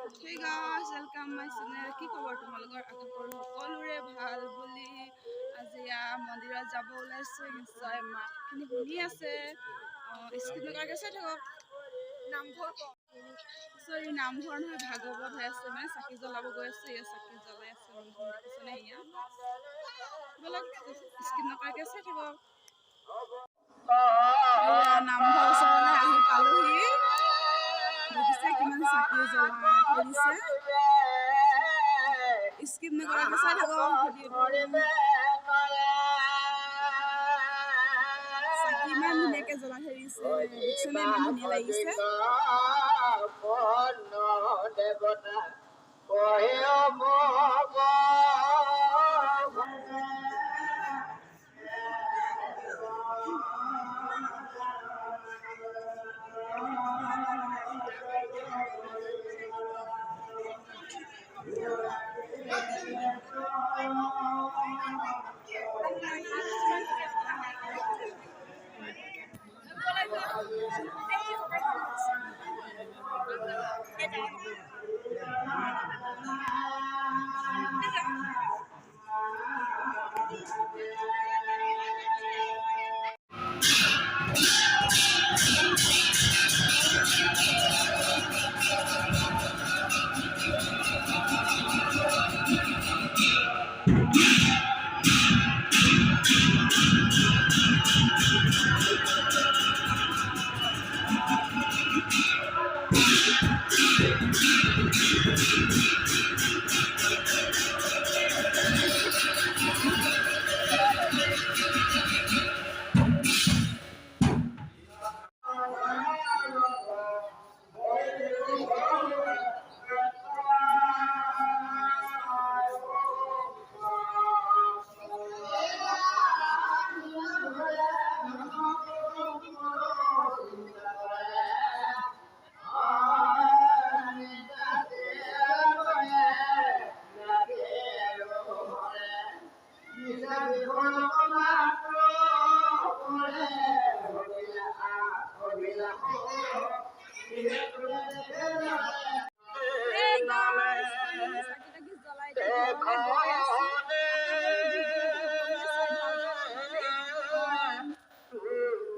Hey guys, welcome my channel. কি খবৰ তোমালোকৰ? আশা কৰোঁ সকলোৰে ভাল বুলি। আজি মন্দিৰত যাব ওলাইছো। নিশ্চয় মাতখিনি শুনি আছে। স্ক্ৰীণত কাকে চাই থাকক। নামঘৰ চৰি নামঘৰ নহয়, ভাগৱত হৈ আছে। মানে চাকি জ্বলাব গৈ আছো। ইয়াত চাকি জ্বলাই আছে। দেখিছেনে এয়া? বলক স্ক্ৰীণত কাকে চাই থাকক। নামঘৰ ওচৰলৈ আহি পালোহি। দেখিছে কিমান চাকি জ্বলাই থৈ দিছে। স্কিপ নকৰাকৈ চাই থাকক ভিডিঅ'টো। চাকি ইমান ধুনীয়াকৈ জ্বলাই থৈ দিছে। দেখিছেনে ইমান ধুনীয়া লাগিছে।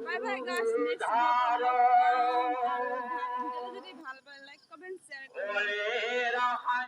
Bye bye guys, next video.